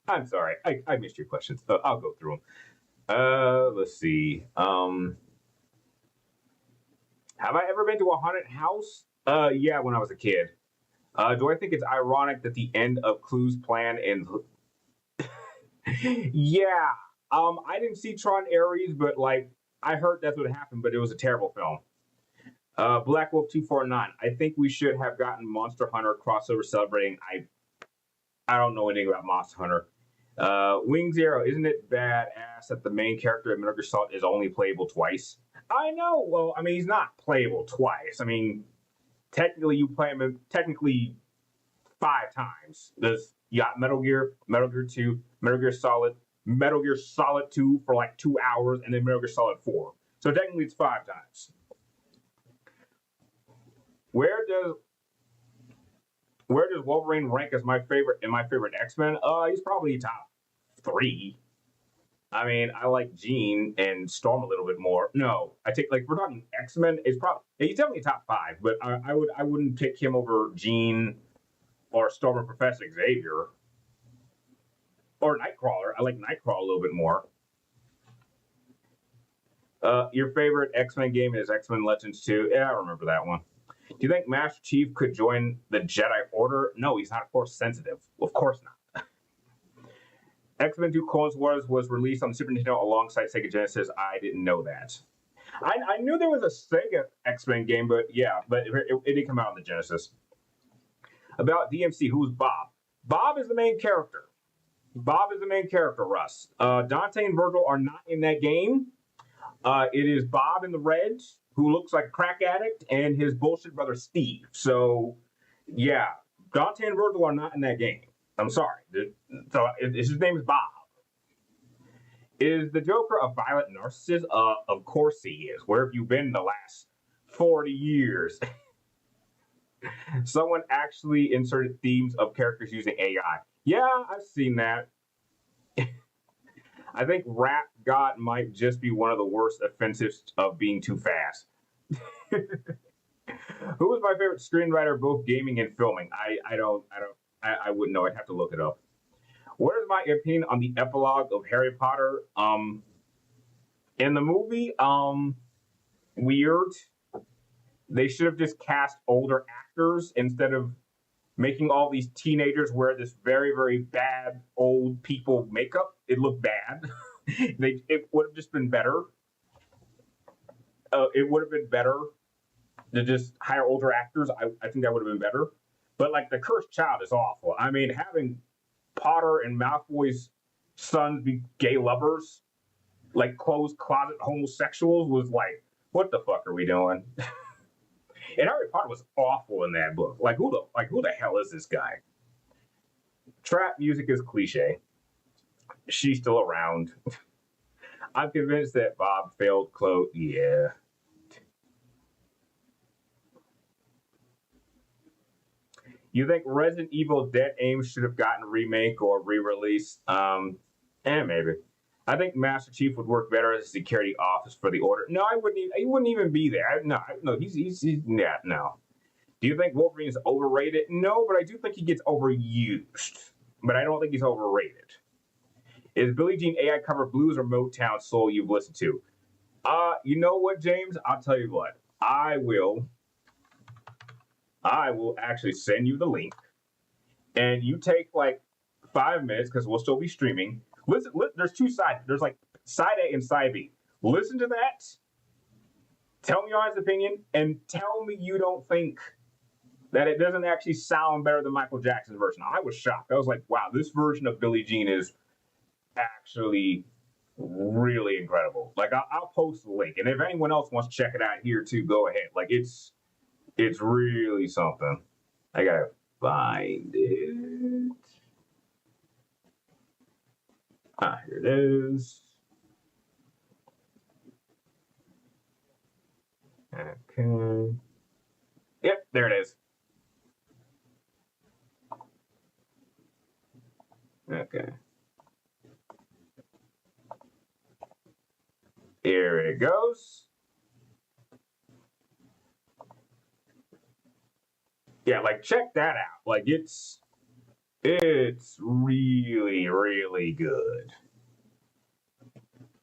I'm sorry. I missed your questions. I'll go through them. Let's see. Have I ever been to a haunted house? Yeah, when I was a kid. Do I think it's ironic that the end of Clue's plan ends? Yeah. I didn't see Tron Ares, but like I heard that's what happened, but it was a terrible film. Black Wolf 249. I think we should have gotten Monster Hunter crossover celebrating. I don't know anything about Monster Hunter. Wing Zero. Isn't it badass that the main character of Metal Gear Solid is only playable twice? I know. Well, I mean, he's not playable twice. I mean, technically, you play him technically 5 times. You got Metal Gear, Metal Gear 2, Metal Gear Solid 2 for like 2 hours, and then Metal Gear Solid 4. So technically, it's 5 times. Where does Wolverine rank as my favorite X-Men? He's probably top 3. I mean, I like Jean and Storm a little bit more. No, I take like we're talking X-Men. It's probably he's definitely top 5, but I wouldn't pick him over Jean or Storm or Professor Xavier or Nightcrawler. I like Nightcrawler a little bit more. Your favorite X-Men game is X-Men Legends 2. Yeah, I remember that one. Do you think Master Chief could join the Jedi Order? No, he's not Force sensitive. Of course not. X-Men 2 Clone Wars was released on Super Nintendo alongside Sega Genesis. I didn't know that. I knew there was a Sega X-Men game, but yeah, but it didn't come out on the Genesis. About DMC, who's Bob? Bob is the main character. Russ. Dante and Virgil are not in that game. It is Bob in the red, who looks like a crack addict, and his bullshit brother Steve. So, yeah, Dante and Virgil are not in that game. I'm sorry. So his name is Bob. Is the Joker a violent narcissist? Of course he is. Where have you been the last 40 years? Someone actually inserted themes of characters using AI. Yeah, I've seen that. I think Rap God might just be one of the worst offensives of being too fast. Who is my favorite screenwriter, both gaming and filming? I wouldn't know. I'd have to look it up. What is my opinion on the epilogue of Harry Potter? In the movie, weird. They should have just cast older actors instead of making all these teenagers wear this very, very bad old people makeup. It looked bad. It would have just been better. It would have been better to just hire older actors. I think that would have been better. But like the cursed child is awful. I mean, having Potter and Malfoy's sons be gay lovers, like closed closet homosexuals, was like, what the fuck are we doing? And Harry Potter was awful in that book. Like who the hell is this guy? Trap music is cliche. She's still around. I'm convinced that Bob failed Chloe. Yeah. You think Resident Evil Dead Aim should have gotten a remake or re-release? Maybe. I think Master Chief would work better as a security office for the Order. No, I wouldn't. He wouldn't even be there. No. He's yeah. No. Do you think Wolverine is overrated? No, but I do think he gets overused. But I don't think he's overrated. Is Billie Jean AI cover blues or Motown soul you've listened to? You know what, James? I'll tell you what. I will actually send you the link, and you take like 5 minutes because we'll still be streaming. Listen, there's 2 sides. There's like side A and side B. Listen to that. Tell me your honest opinion, and tell me you don't think that it doesn't actually sound better than Michael Jackson's version. I was shocked. I was like, wow, this version of Billie Jean is actually really incredible. Like I'll post the link, and if anyone else wants to check it out here too, go ahead. Like it's really something. I gotta find it. Here it is. Okay. Yep, there it is. Okay. Here it goes. Yeah, like check that out. Like it's really, really good.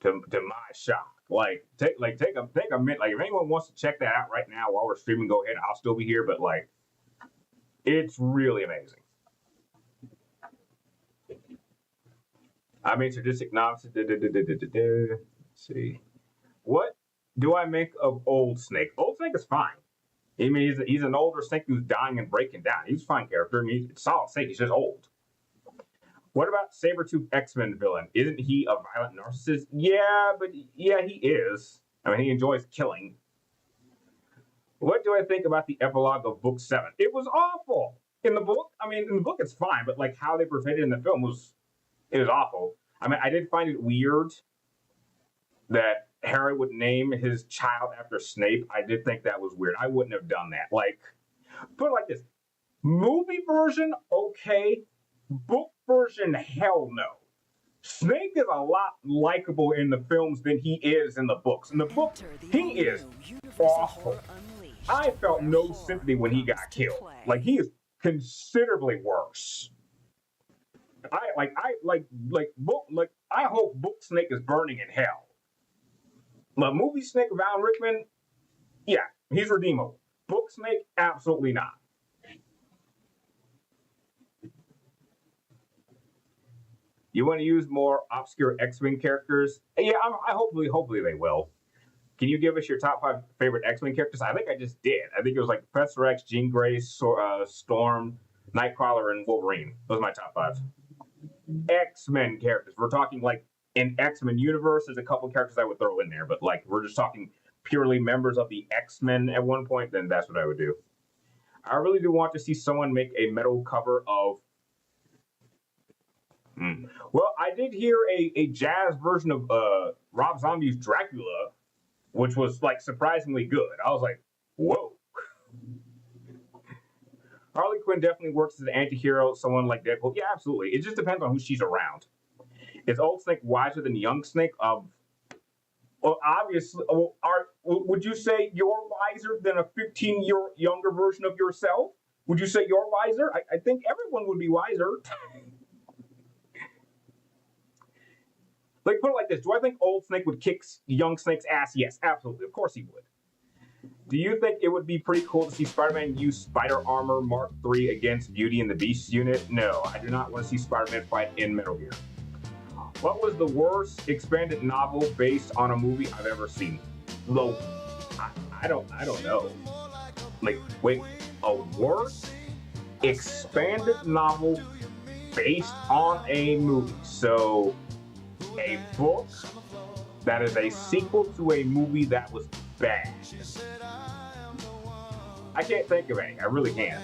To my shock. Like take a minute. Like if anyone wants to check that out right now while we're streaming, go ahead. I'll still be here, but like it's really amazing. I mean, sadistic nonsense. Let's see. What do I make of Old Snake? Old Snake is fine. I mean, he's an older Snake who's dying and breaking down. He's a fine character. I mean, he's a solid Snake. He's just old. What about Sabretooth X-Men villain? Isn't he a violent narcissist? Yeah, but yeah, he is. I mean, he enjoys killing. What do I think about the epilogue of Book 7? It was awful. In the book, I mean, in the book it's fine, but like how they portrayed it in the film was awful. I mean, I did find it weird that Harry would name his child after Snape. I did think that was weird. I wouldn't have done that. Like, put it like this: movie version, okay. Book version, hell no. Snape is a lot likable in the films than he is in the books. In the book, he is awful. I felt no sympathy when he got killed. Like he is considerably worse. I hope Book Snake is burning in hell. The movie Snake of Alan Rickman, yeah, he's redeemable. Book Snake, absolutely not. You want to use more obscure X-Men characters? Yeah, hopefully they will. Can you give us your top 5 favorite X-Men characters? I think I just did. I think it was like Professor X, Jean Grey, Storm, Nightcrawler, and Wolverine. Those are my top 5. X-Men characters. We're talking like in X-Men universe. There's a couple characters I would throw in there, but like we're just talking purely members of the X-Men at one point. Then that's what I would do. I really do want to see someone make a metal cover of. Well, I did hear a jazz version of Rob Zombie's Dracula, which was like surprisingly good. I was like, whoa. Harley Quinn definitely works as an anti-hero, someone like Deadpool. Yeah, absolutely. It just depends on who she's around. Is Old Snake wiser than Young Snake? Well, obviously, would you say you're wiser than a 15-year younger version of yourself? Would you say you're wiser? I think everyone would be wiser. Like, put it like this. Do I think Old Snake would kick Young Snake's ass? Yes, absolutely. Of course he would. Do you think it would be pretty cool to see Spider-Man use Spider Armor Mark III against Beauty and the Beast unit? No, I do not want to see Spider-Man fight in Metal Gear. What was the worst expanded novel based on a movie I've ever seen? Low. I don't know. Like, wait, a worst expanded novel based on a movie. So, a book that is a sequel to a movie that was bad. I can't think of any. I really can't.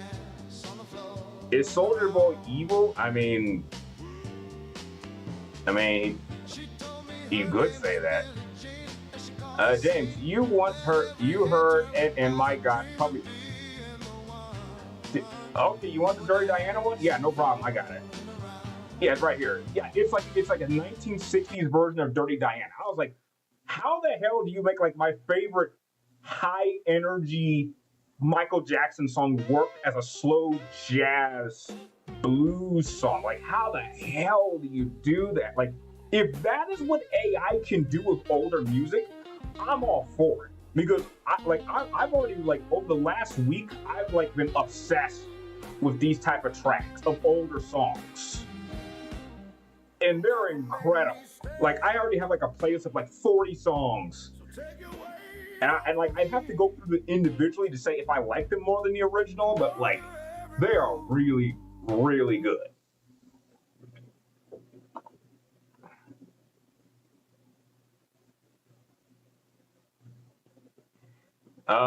Is Soldier Boy evil? I mean, you could say that. James, you heard, and my God, probably. Okay, you want the Dirty Diana one? Yeah, no problem. I got it. Yeah, it's right here. Yeah, it's like a 1960s version of Dirty Diana. I was like, how the hell do you make like my favorite high energy Michael Jackson song work as a slow jazz blues song? Like, how the hell do you do that? Like, if that is what AI can do with older music, I'm all for it. Because I've already like over the last week, I've like been obsessed with these type of tracks of older songs. And they're incredible. Like I already have like a playlist of like 40 songs. And I'd have to go through them individually to say if I like them more than the original, but like they are really, really good.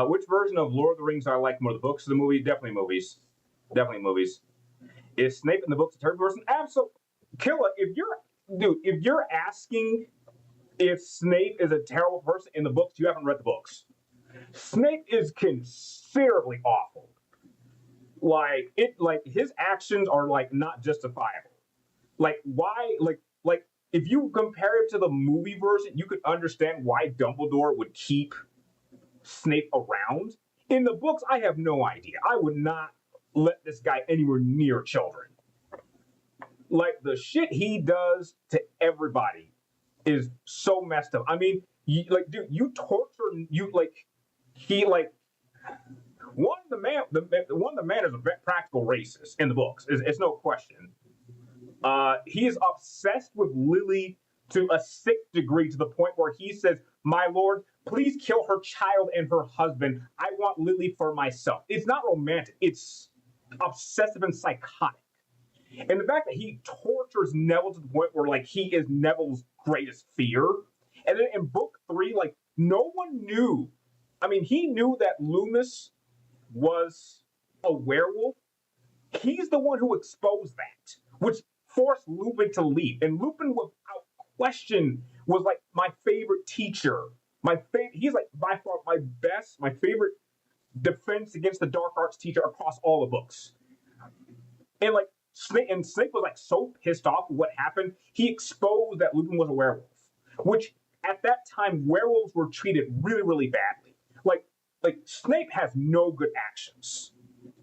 Which version of Lord of the Rings do I like more? The books or the movie? Definitely movies. Definitely movies. Is Snape in the books a terrible person? Absolutely. Killa, if you're asking if Snape is a terrible person in the books, you haven't read the books. Snape is considerably awful. Like his actions are like not justifiable. Like why like if you compare it to the movie version, you could understand why Dumbledore would keep Snape around. In the books, I have no idea. I would not let this guy anywhere near children. Like the shit he does to everybody is so messed up. I mean, you torture you like he like one of the man is a practical racist in the books. It's no question. He is obsessed with Lily to a sick degree, to the point where he says, "My lord, please kill her child and her husband. I want Lily for myself." It's not romantic. It's obsessive and psychotic. And the fact that he tortures Neville to the point where like he is Neville's greatest fear. And then in book 3, like no one knew. I mean, he knew that Loomis was a werewolf. He's the one who exposed that, which forced Lupin to leave. And Lupin, without question, was like my favorite teacher. He's like by far my favorite defense against the dark arts teacher across all the books. And like Snape was like so pissed off with what happened, he exposed that Lupin was a werewolf, which at that time werewolves were treated really, really badly. Like Snape has no good actions,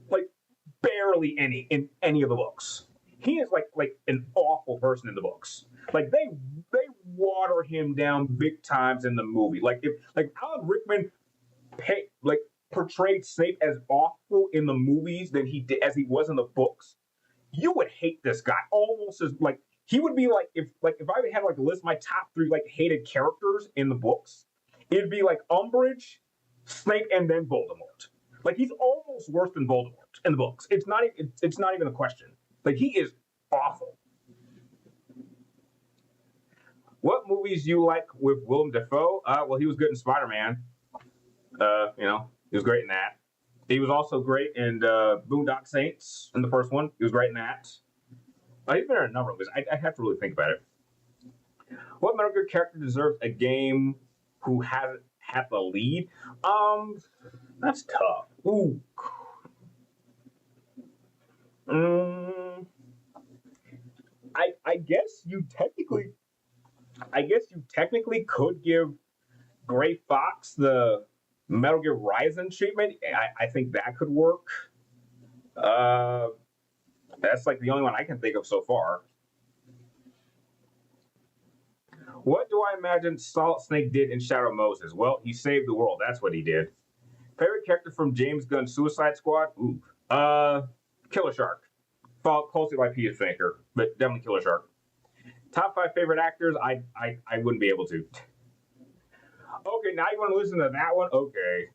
like barely any in any of the books. He is like an awful person in the books. Like they water him down big times in the movie. Like if like Alan Rickman portrayed Snape as awful in the movies than he did as he was in the books, you would hate this guy almost as like he would be like if I had like a list of my top 3 like hated characters in the books, it'd be like Umbridge, Snape, and then Voldemort. Like he's almost worse than Voldemort in the books. It's not even a question. Like he is awful. What movies do you like with Willem Dafoe? Well, he was good in Spider-Man. He was great in that. He was also great in Boondock Saints in the first one. He was great in that. He's been in a number of movies. I have to really think about it. What Metal Gear character deserves a game who hasn't had the lead? That's tough. Ooh. I guess you technically could give Gray Fox the Metal Gear Rising treatment. I think that could work. That's like the only one I can think of so far. What do I imagine Solid Snake did in Shadow Moses? Well, he saved the world. That's what he did. Favorite character from James Gunn's Suicide Squad? Ooh. Killer Shark. Followed closely by Peter Faker, but definitely Killer Shark. Top 5 favorite actors? I wouldn't be able to. Okay, now you want to listen to that one? Okay.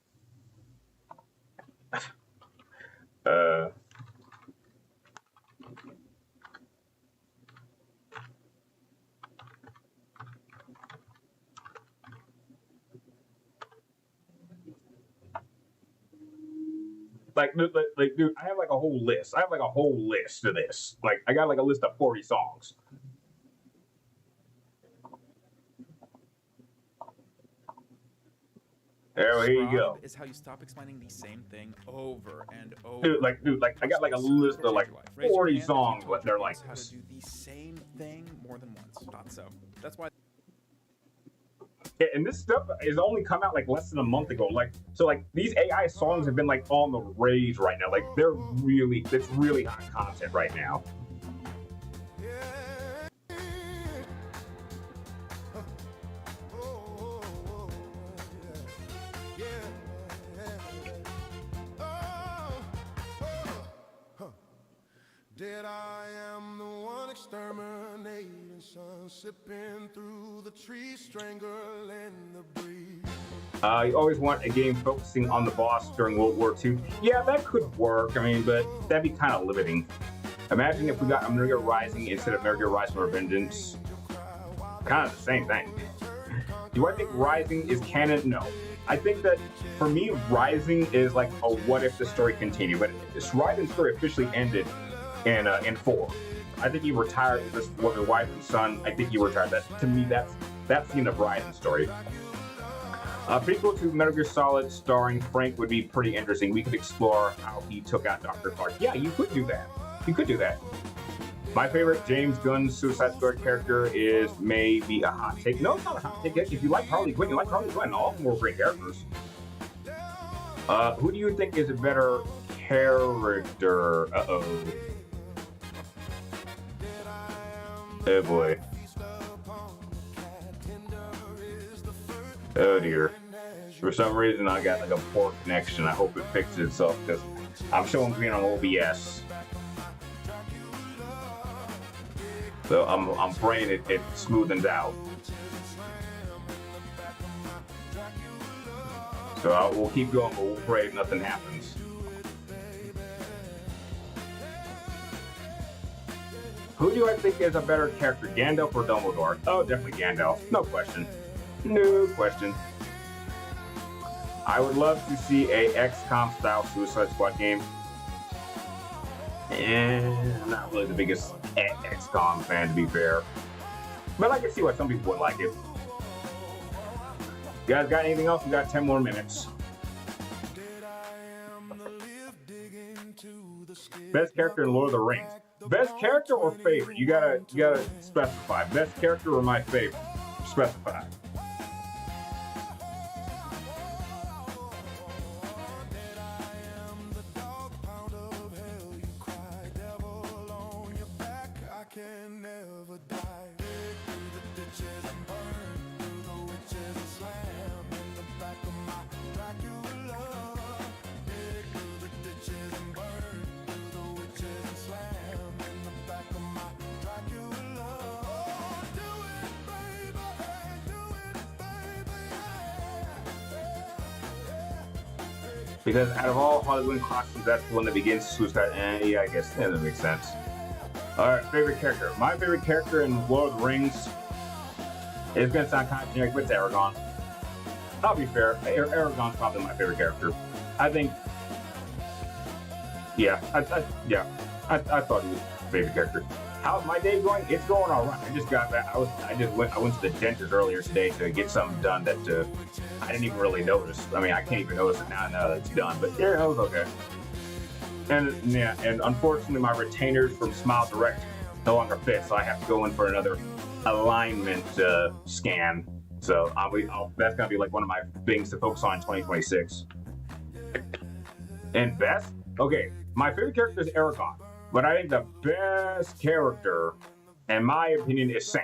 Dude, I have like a whole list. I have like a whole list of this. Like, I got like a list of 40 songs. Here you go. Is how you stop explaining the same thing over and over. Dude, I got like a list of like 40 songs, but they're like how to do the same thing more than once. Not so. That's why. Yeah, and this stuff has only come out like less than a month ago. So these AI songs have been like on the rage right now. Like it's really hot content right now. Dead I am the one exterminating sun, sipping through the tree, strangling the breeze. You always want a game focusing on the boss during World War II. Yeah, that could work. I mean, but that'd be kind of limiting. Imagine if we got Metal Gear Rising instead of Metal Gear Rising Revengeance. Kind of the same thing. Do I think Rising is canon? No. I think that for me, Rising is like a what if the story continued, but this Rising story officially ended in 4. I think he retired with his wife and son. I think he retired. That to me, that's the end of Rising story. Prequel to Metal Gear Solid starring Frank would be pretty interesting. We could explore how he took out Dr. Clark. Yeah, you could do that. You could do that. My favorite James Gunn Suicide Squad character is maybe a hot take. No, it's not a hot take. If you like Harley Quinn, you like Harley Quinn. All of them were great characters. Who do you think is a better character? Oh boy. Oh dear. For some reason I got like a poor connection. I hope it fixes itself because I'm showing green on OBS. So I'm praying it smoothens out. So we'll keep going, but we'll pray nothing happens. Who do I think is a better character, Gandalf or Dumbledore? Oh, definitely Gandalf. No question. No question. I would love to see a XCOM style Suicide Squad game. And I'm not really the biggest XCOM fan, to be fair. But I can see why some people would like it. You guys got anything else? We got 10 more minutes. Best character in Lord of the Rings. Best character or favorite? You gotta specify. Best character or my favorite? Specify. Because out of all Hollywood costumes, that's the one that begins Suicide. Yeah, I guess that makes sense. All right, favorite character. My favorite character in Lord of the Rings is going to sound kind of generic, but it's Aragorn. I'll be fair. Aragorn's probably my favorite character. I think. Yeah, I thought he was my favorite character. How's my day going? It's going all right. I just got back. I went to the dentist earlier today to get something done that I didn't even really notice. I mean, I can't even notice it now that it's done. But yeah, it was okay. And yeah, and unfortunately, my retainers from Smile Direct no longer fit, so I have to go in for another alignment scan. So that's gonna be like one of my things to focus on in 2026. And best, okay, my favorite character is Aragorn. But I think the best character, in my opinion, is Sam.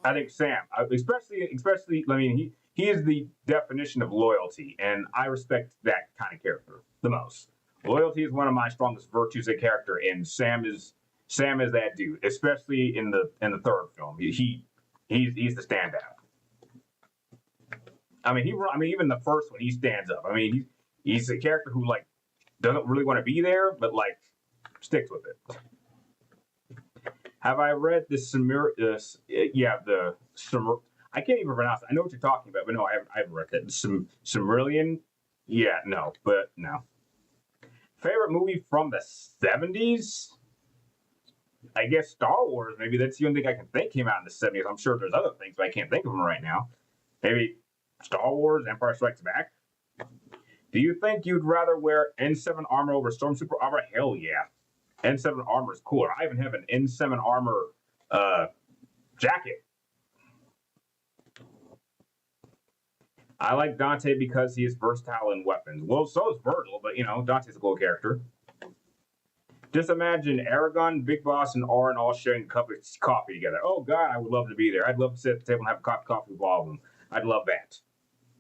I think Sam, especially, I mean, he is the definition of loyalty, and I respect that kind of character the most. Loyalty is one of my strongest virtues of character, and Sam is that dude, especially in the third film. He's the standout. I mean, even the first one, he stands up. I mean, he's a character who like doesn't really want to be there, but like sticks with it. Have I read the I can't even pronounce it. I know what you're talking about, but no, I haven't read it. Cimmerillion? Yeah, no, but no. Favorite movie from the 70s? I guess Star Wars, maybe that's the only thing I can think came out in the 70s. I'm sure there's other things, but I can't think of them right now. Maybe Star Wars, Empire Strikes Back. Do you think you'd rather wear N7 armor over Stormtrooper armor? Hell yeah. N7 armor is cooler. I even have an N7 armor jacket. I like Dante because he is versatile in weapons. Well, so is Virgil, but Dante's a cool character. Just imagine Aragorn, Big Boss, and Orin all sharing a cup of coffee together. Oh God, I would love to be there. I'd love to sit at the table and have a cup of coffee with all of them. I'd love that.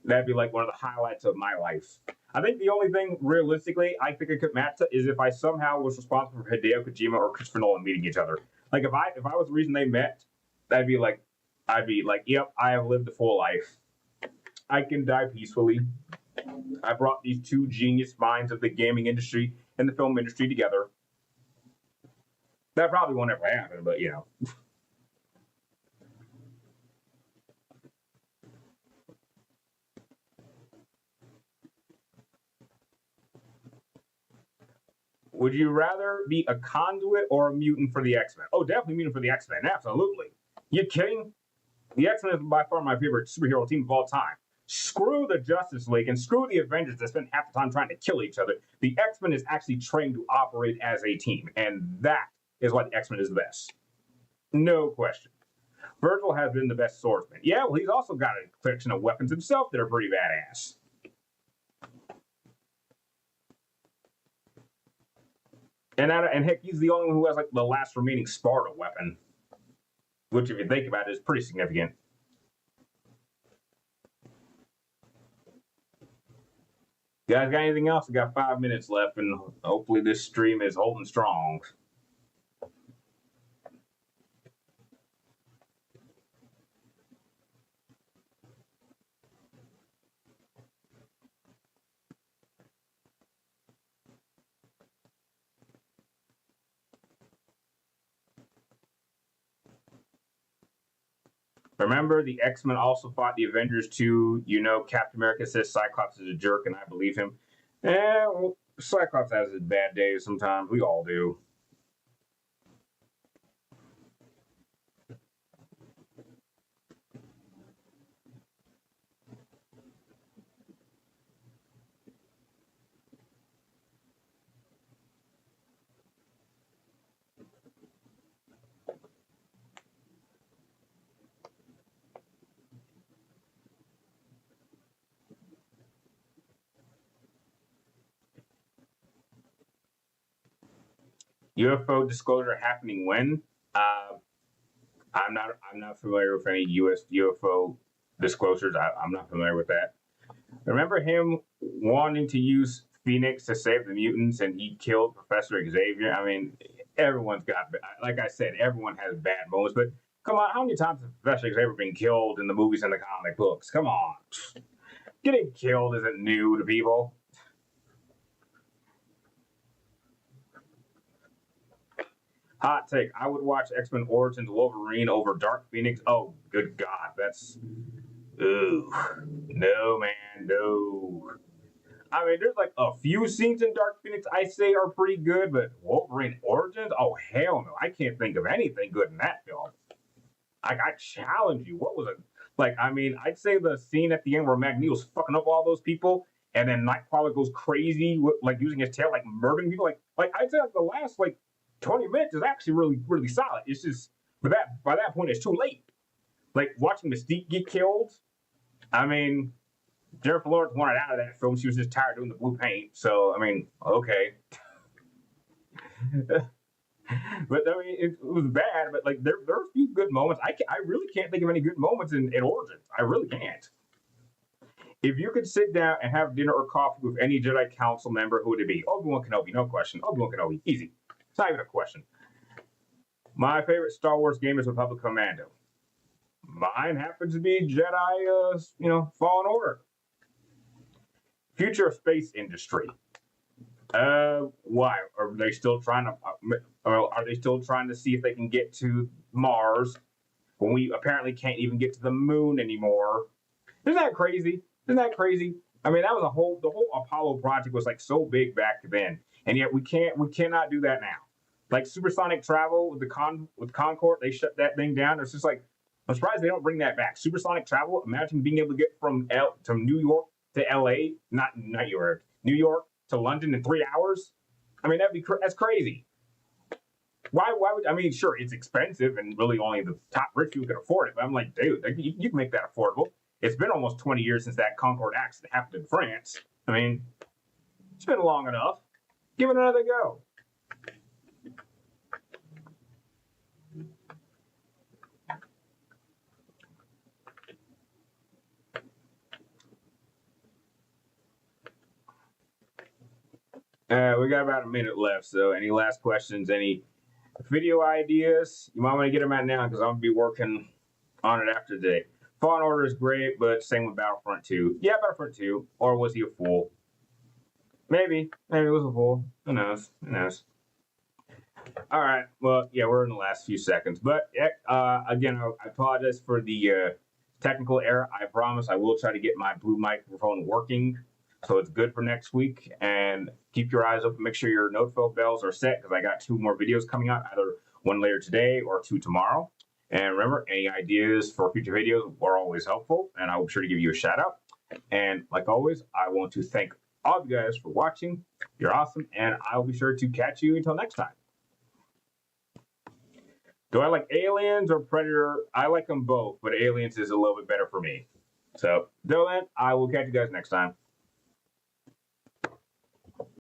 That'd be like one of the highlights of my life. I think the only thing, realistically, I think I could match that is if I somehow was responsible for Hideo Kojima or Christopher Nolan meeting each other. Like if I was the reason they met, I'd be like, yep, I have lived a full life. I can die peacefully. I brought these two genius minds of the gaming industry and the film industry together. That probably won't ever happen, but Would you rather be a conduit or a mutant for the X-Men? Oh, definitely mutant for the X-Men. Absolutely. You kidding? The X-Men is by far my favorite superhero team of all time. Screw the Justice League and screw the Avengers that spend half the time trying to kill each other. The X-Men is actually trained to operate as a team, and that is why the X-Men is the best. No question. Virgil has been the best swordsman. Yeah, well, he's also got a collection of weapons himself that are pretty badass. And heck, he's the only one who has like the last remaining Sparta weapon, which, if you think about it, is pretty significant. You guys got anything else? We got 5 minutes left, and hopefully this stream is holding strong. Remember, the X-Men also fought the Avengers too. You know, Captain America says Cyclops is a jerk, and I believe him. Well, Cyclops has his bad days sometimes. We all do. UFO disclosure happening when? Uh, I'm not familiar with any U.S. UFO disclosures. I'm not familiar with that. Remember him wanting to use Phoenix to save the mutants, and he killed Professor Xavier. I mean, everyone's got, like I said, everyone has bad moments. But come on, how many times has Professor Xavier been killed in the movies and the comic books? Come on, getting killed isn't new to people. Hot take: I would watch X-Men Origins Wolverine over Dark Phoenix. Oh, good God, that's ooh, no man, no. I mean, there's like a few scenes in Dark Phoenix I say are pretty good, but Wolverine Origins, oh hell no, I can't think of anything good in that film. I challenge you. What was it like? I mean, I'd say the scene at the end where Magneto's fucking up all those people, and then Nightcrawler goes crazy, with, like using his tail, like murdering people. Like I'd say like the last like 20 minutes is actually really solid. It's just but that by that point it's too late. Like watching Mystique get killed. I mean, Jennifer Lawrence wanted out of that film. She was just tired of doing the blue paint. So I mean, okay. But I mean, it was bad. But like there are a few good moments. I really can't think of any good moments in Origins. I really can't. If you could sit down and have dinner or coffee with any Jedi Council member, who would it be? Obi-Wan Kenobi, no question. Obi-Wan Kenobi, easy. It's not even a question. My favorite Star Wars game is Republic Commando. Mine happens to be Jedi, Fallen Order. Future of space industry. Why are they still trying to? Are they still trying to see if they can get to Mars when we apparently can't even get to the moon anymore? Isn't that crazy? Isn't that crazy? I mean, that was the whole Apollo project was like so big back then, and yet we cannot do that now. Like supersonic travel with with Concorde, they shut that thing down. It's just like I'm surprised they don't bring that back. Supersonic travel. Imagine being able to get from New York to L.A. Not New York to London in 3 hours. I mean, that's crazy. Why would I mean? Sure, it's expensive, and really only the top rich people can afford it. But I'm like, dude, you can make that affordable. It's been almost 20 years since that Concorde accident happened in France. I mean, it's been long enough. Give it another go. We got about a minute left. So, any last questions? Any video ideas? You might want to get them out now because I'm gonna be working on it after today. Fallen Order is great, but same with Battlefront 2. Yeah, Battlefront 2. Or was he a fool? Maybe it was a fool. Who knows? All right. Well, yeah, we're in the last few seconds, but again, I apologize for the technical error. I promise I will try to get my blue microphone working. So it's good for next week. And keep your eyes open. Make sure your notification bells are set because I got 2 more videos coming out, either one later today or 2 tomorrow. And remember, any ideas for future videos are always helpful, and I will be sure to give you a shout out. And like always, I want to thank all of you guys for watching. You're awesome, and I will be sure to catch you until next time. Do I like Aliens or Predator? I like them both, but Aliens is a little bit better for me. So, until then, I will catch you guys next time.